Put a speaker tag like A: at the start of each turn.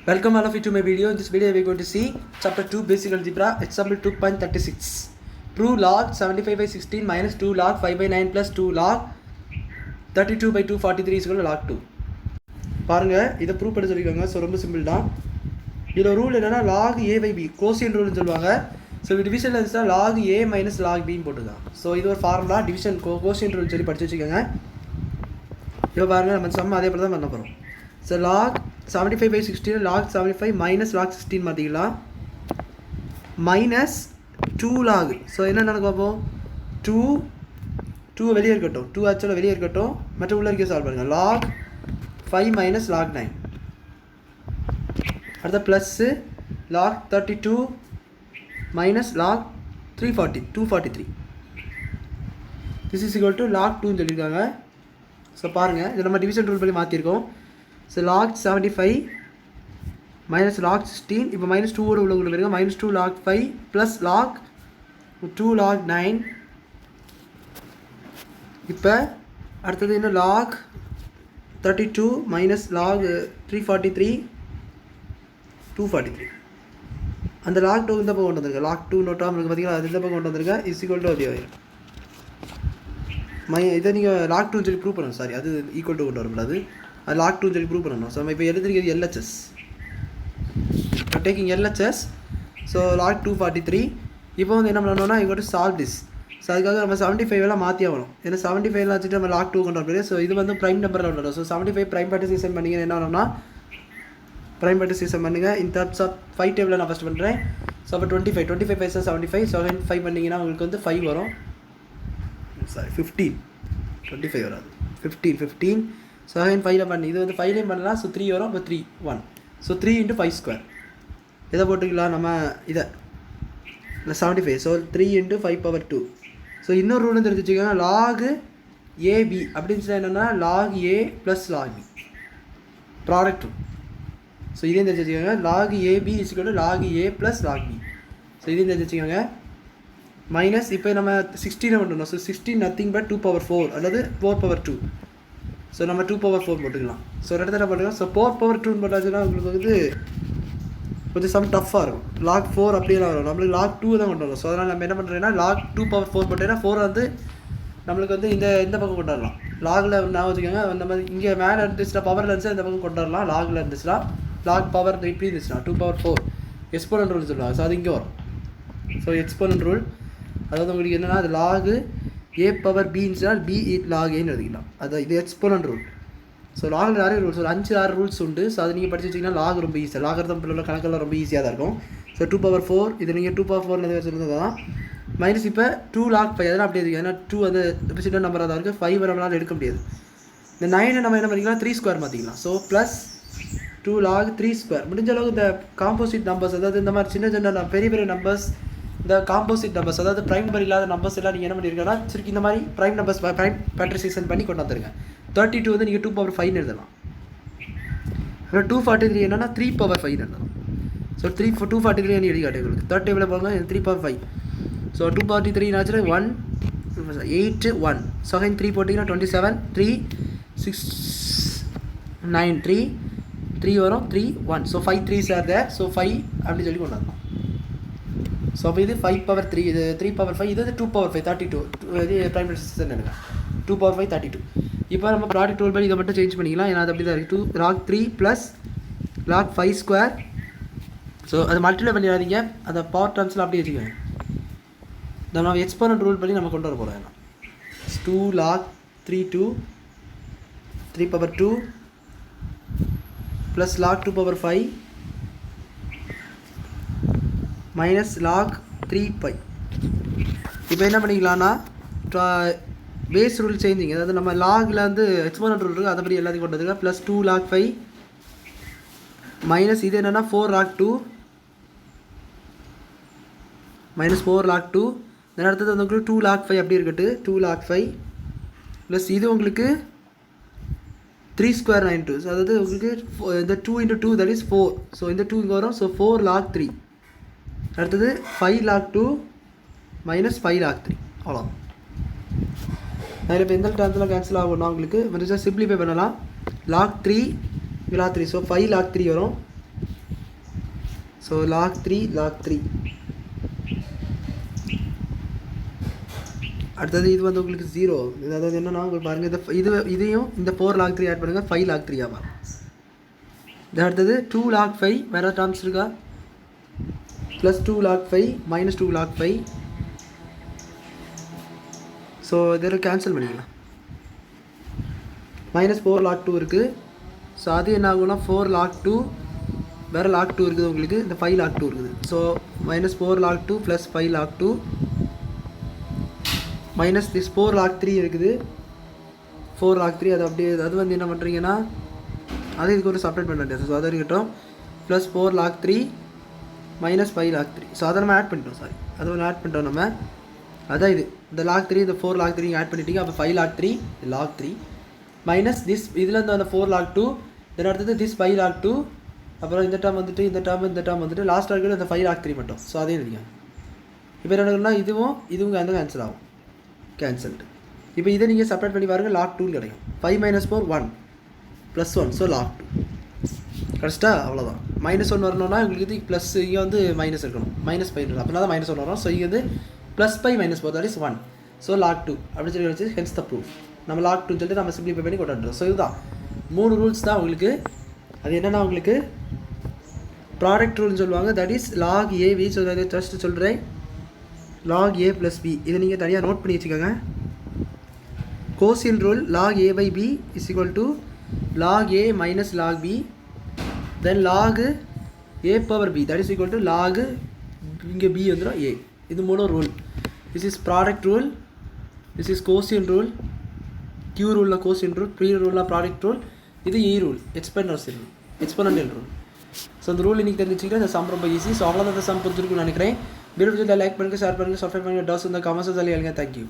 A: Welcome all of you to my video. In this video we are going to see chapter 2 basic algebra example 2.36. Prove log 75 by 16 minus 2 log 5 by 9 plus 2 log 32 by 243 is equal to log 2. பாருங்க இதை prove பண்ண சொல்லிருக்காங்க. So ரொம்ப simple தான். இதில் rule என்னன்னா log a by b கோசியன் ரூல்னு சொல்லுவாங்க. So டிவிஷனில் இருந்துச்சுன்னா log a minus log b போட்டுதான். ஸோ இது ஒரு ஃபார்முலா டிவிஷன் கோசியன் ரூல் சொல்லி படிச்சு வச்சுக்கோங்க. இப்போ பாருங்கள் நம்ம சம் அதே போல் தான் பண்ண போகிறோம். So log 75 by 16 log 75 minus log 16 மாற்றிக்கலாம் மைனஸ் 2 log. ஸோ என்ன நடக்கும் பார்ப்போம். 2 வெளியே இருக்கட்டும், 2 ஆக்சுவலாக வெளியே இருக்கட்டும், மற்ற உள்ள இருக்க சால்வ் பண்ணுங்கள். log 5 minus log 9 அடுத்த plus log 32 minus log 243 this is equal to log 2ன்னு சொல்லியிருக்காங்க. ஸோ பாருங்கள் இதை நம்ம டிவிஷன் ரூல் பண்ணி மாற்றிருக்கோம். ஸோ log 75 minus log 16 இப்போ minus 2 ஓட உள்ள வருங்க. minus 2 log 5 plus log 2 log 9. இப்போ அடுத்தது என்ன log 32 minus log 243 அந்த log 2 இந்த பக்கம் கொண்டு வந்திருக்கேன். log 2 நோட்டாமல் இருக்குது பார்த்தீங்களா, அது இந்த பக்கம் கொண்டு வந்திருக்கேன். இஸ் ஈக்குவல் டு அது இதை நீங்கள் log 2 சொல்லி ப்ரூவ் பண்ணணும். சாரி, அது ஈக்குவல் டு கொண்டு வரக்கூடாது, அது log 2 சொல்லி ப்ரூவ் பண்ணணும். ஸோ நம்ம இப்போ எழுதிருக்கிறது LHS. Taking LHS. So log 243. இப்போ வந்து என்ன பண்ணணும்னா இங்கே டு சால்வ் திஸ். ஸோ அதுக்காக நம்ம 75 எல்லாம் மாற்றி ஆகணும். ஏன்னா 75 வச்சுட்டு நம்ம log 2 கொண்டு வர முடியாது. ஸோ இது வந்து ப்ரைம் நம்பரில் விடணும். ஸோ 75 ப்ரைம் பார்ட்டிசிபேஷன் பண்ணிங்கன்னா என்ன பண்ணணும்னா ப்ரைம் பார்ட்டிசிபேஷன் பண்ணுங்கள். இன் டர்ம்ஸ் ஆஃப் 5 டேபிளில் நான் ஃபஸ்ட் பண்ணுறேன். ஸோ அப்போ 25 பைசா 75 5 பண்ணிங்கன்னா உங்களுக்கு வந்து 5 வரும். சாரி 15 25 வராது, 15 ஸோ அகைன் 5ல் பண்ணி இது வந்து 5லேயும் பண்ணலாம். ஸோ 3 வரும். இப்போ 3 1. ஸோ 3 × 5 ஸ்கொயர் இதை போட்டுக்கலாம் நம்ம இதை இல்லை 75. So 3 × 5 power 2. ஸோ இன்னொரு ரூல் தெரிஞ்சு வச்சுக்கோங்க. log ab அப்படின்னு சொன்னால் என்னென்னா log a plus log b product. So இதையும் தெரிஞ்சு வச்சுக்கோங்க. log ab is equal to log a plus log b. So இதையும் தெரிஞ்சு வச்சுக்கோங்க. மைனஸ் இப்போ நம்ம 16 பண்ணணும். ஸோ 16 நத்திங் பட் 2 power 4 அல்லது 4 power 2. ஸோ நம்ம 2 power 4 போட்டுக்கலாம். ஸோ இடத்துல போட்டுக்கலாம். ஸோ 4 power 2 போட்டாச்சுன்னா உங்களுக்கு வந்து கொஞ்சம் சம் டஃப்பாக இருக்கும். log 4 அப்படியெல்லாம் வரும். நம்மளுக்கு log 2 தான் கொண்டு வரணும். ஸோ அதனால் நம்ம என்ன பண்ணுறோன்னா log 2 power 4 போட்டோன்னா 4 வந்து நம்மளுக்கு வந்து இந்த பக்கம் கொண்டு வரலாம். லாகில் நான் வச்சுக்கோங்க. அந்த மாதிரி இங்கே மேலே இருந்துச்சுன்னா பவரில் இருந்துச்சுன்னா இந்த பக்கம் கொண்டு வரலாம். லாகில் இருந்துச்சுன்னா லாக் பவர் இப்படி இருந்துச்சுன்னா 2 power 4 எக்ஸ்போனன்ட் ரூல் சொல்லுவாங்க. ஸோ அது இங்கே வரும். ஸோ எக்ஸ்போனன்ட் ரூல் அதாவது உங்களுக்கு என்னென்னா அது log a பவர் b இருந்துச்சுன்னா b log a எழுதிக்கலாம். அது இது எக்ஸ்போனன்ட் ரூல். ஸோ லாகில் நிறைய ரூல்ஸ் ஒரு 5-6 ரூல்ஸ் உண்டு. ஸோ அது நீங்கள் படிச்சு வச்சிங்கன்னா லாக் ரொம்ப ஈஸியாக, லாகர்தம் உள்ள கணக்கெல்லாம் ரொம்ப ஈஸியாக தான் இருக்கும். ஸோ 2 power 4 இது நீங்கள் 2 power 4 வச்சுருந்தது தான். மைனஸ் இப்போ 2 log 5 அதெல்லாம் அப்படியே இருக்குது. ஏன்னா 2 அந்த சின்ன நம்பராக தான் இருக்குது. 5 நம்மளால் எடுக்க முடியாது. இந்த 9 நம்ம என்ன பண்ணிக்கலாம் 3 ஸ்கொயர் மாற்றிக்கலாம். So plus 2 log 3 square. முடிஞ்ச அளவுக்கு இந்த காம்போசிட் நம்பர்ஸ் அதாவது இந்த மாதிரி சின்ன பெரிய நம்பர்ஸ், இந்த காம்போசிட் நம்பர்ஸ் அதாவது ப்ரைம் நம்பர் இல்லாத நம்பர்ஸ் எல்லாம் நீங்கள் என்ன பண்ணியிருக்கீங்கன்னா சரி இந்த மாதிரி ப்ரைம் நம்பர்ஸ் ப்ரைம் பேட்ரிசேஷன் பண்ணி கொண்டு வந்துருங்க. 32 வந்து நீங்கள் 2 power 5 எழுதலாம். அப்புறம் 243 என்னன்னா 3 power 5 எழுதலாம். ஸோ 243 எழுதி காட்டு உங்களுக்கு 30 எவ்வளோ போங்க 3 power 5. ஸோ 243 ஆச்சுன்னா 1 8 1. ஸோ அகைன் 3 போட்டிங்கன்னா 27 3 6 9 3 வரும் 3 1. So 5 3s are there. So 5 அப்படின்னு சொல்லி கொண்டு வரலாம். ஸோ அப்போ இது 5 power 3 இது 3 power 5 இது 2 power 5 32 இது ப்ரைம் ரெசிஸ்டன்ஸ் எடுங்க 2 power 5 32. இப்போ நம்ம ப்ராடக்ட் ரூல் படி இதை மட்டும் சேஞ்ச் பண்ணிக்கலாம். ஏன்னா அது அப்படி தான் இருக்குது. 2 log 3 plus log 5 square. So அது மல்டிப்ளை பண்ணிடாதீங்க, அதை பவர் டர்ம்ஸில் அப்படியே வச்சுக்கோங்க. நம்ம எக்ஸ்போனன்ட் ரூல் பண்ணி நம்ம கொண்டு வர போகிறோம். 2 log 3 power 2 plus log 2 power 5 minus log 3 pi. இப்போ என்ன பண்ணிக்கலாம்னா பேஸ் ரூல் சேஞ்சிங் அதாவது நம்ம லாகில் வந்து எக்ஸ்போனன்ட் ரூல் இருக்குது அதைப்படி எல்லாத்தையும் கொண்டு வந்துருக்கேன். ப்ளஸ் 2 log 5 மைனஸ் இது என்னென்னா 4 log 2 மைனஸ் 4 log 2. இந்த அடுத்தது வந்து உங்களுக்கு 2 log 5 அப்படி இருக்கட்டு 2 log 5 ப்ளஸ் இது உங்களுக்கு 3 ஸ்கொயர் 9 2. ஸோ அதாவது உங்களுக்கு இந்த 2 × 2 தட் இஸ் 4. ஸோ இந்த 2 இங்கே வரும். So 4 log 3. அடுத்தது 5 log 2 மைனஸ் 5 log 3 அவ்வளோ. அதில் இப்போ எந்த டேர்ம்ஸில் கேன்சல் ஆகணும் உங்களுக்கு சிம்பிளிஃபை பண்ணலாம். log 3 log 3. ஸோ 5 log 3 வரும். ஸோ லாக் த்ரீ அடுத்தது இது வந்து உங்களுக்கு 0. அதாவது என்னன்னா உங்களுக்கு பாருங்கள் இதையும் இந்த 4 log 3 ஆட் பண்ணுங்கள் 5 log 3 ஆகும். இது அடுத்தது 2 log 5 வேறு டேர்ம்ஸ் இருக்கா plus 2 log 5 minus 2 log 5. So இதில் கேன்சல் பண்ணிக்கலாம். மைனஸ் 4 log 2 இருக்குது. ஸோ அது என்ன ஆகும்னா 4 log 2 வேறு log 2 இருக்குது உங்களுக்கு, இந்த 5 log 2 இருக்குது. So minus 4 log 2 plus 5 log 2 minus this 4 log 3 இருக்குது. 4 log 3 அது அப்படியே அது வந்து என்ன பண்ணுறீங்கன்னா அது இதுக்கு ஒரு செப்பரேட் பண்ண வேண்டியது. ஸோ அதை இருக்கட்டும். Plus 4 log 3 minus 5 log 3. So அதை நம்ம ஆட் பண்ணிட்டோம். அதை ஒன்று ஆட் பண்ணிட்டோம் நம்ம. அதான் இது இந்த log 3 இந்த 4 log 3 ஆட் பண்ணிட்டீங்க. அப்போ 5 log 3 log 3 மைனஸ் திஸ் இதில் இருந்து அந்த 4 log 2 தென் அடுத்தது திஸ் 5 log 2 அப்புறம் இந்த டேர்ம் வந்துட்டு இந்த டேர்ம் வந்துட்டு லாஸ்ட்டாக இருக்கிறது அந்த 5 log 3 மட்டும். ஸோ அதையும் எழுதிங்க. இப்போ என்ன நடக்குன்னா இதுவும் அந்த கேன்சல் ஆகும். கேன்சல்டு. இப்போ இதை நீங்கள் செப்பரேட் பண்ணி பாருங்கள். log 2 கிடைக்கும். 5 மைனஸ் 4 1 ப்ளஸ் 1. ஸோ log 2 கரெக்டா அவ்வளோதான். மைனஸ் 1 வரணும்னா உங்களுக்கு இது ப்ளஸ் இங்கே வந்து மைனஸ் இருக்கணும். மைனஸ் 5 இருக்கணும். அப்படின்னா தான் மைனஸ் 1 வரும். ஸோ இங்கே வந்து plus 5 minus 4 that is 1. So log 2 அப்படின்னு சொல்லி வச்சு ஹென்ஸ் த ப்ரூஃப். நம்ம log 2 சொல்லிட்டு நம்ம சிம்பிளிஃபை பண்ணி கொண்டாடுறோம். ஸோ இதுதான் 3 ரூல்ஸ் தான் உங்களுக்கு. அது என்னென்னா உங்களுக்கு ப்ராடக்ட் ரூல்னு சொல்லுவாங்க. That is log AB. So அதை ஃபஸ்ட்டு சொல்கிறேன். log A ப்ளஸ் B இதை நீங்கள் தனியாக நோட் பண்ணி வச்சுக்கோங்க. Quotient rule log A by B is equal to log A minus log B then log A power B that is equal to log இங்கே B வந்துடும் A. இது 3 rule. This is product rule, this is quotient rule, Q ரூலில் quotient rule, P ரூலில் product rule, இது E rule exponential rule. So இந்த rule இன்றைக்கி தெரிஞ்சுக்கிட்டு இந்த சம் ரொம்ப ஈஸி. ஸோ அவ்வளோதான் இந்த சம் புரிஞ்சிருக்குன்னு நினைக்கிறேன். வீடியோ லைக் பண்ணுங்கள், ஷேர் பண்ணுங்கள், சப்ஸ்கிரைப் பண்ணுங்கள். டவுட்ஸ் இந்த கமெண்ட்ஸ் சொல்லி எழுங்க. தேங்க்யூ.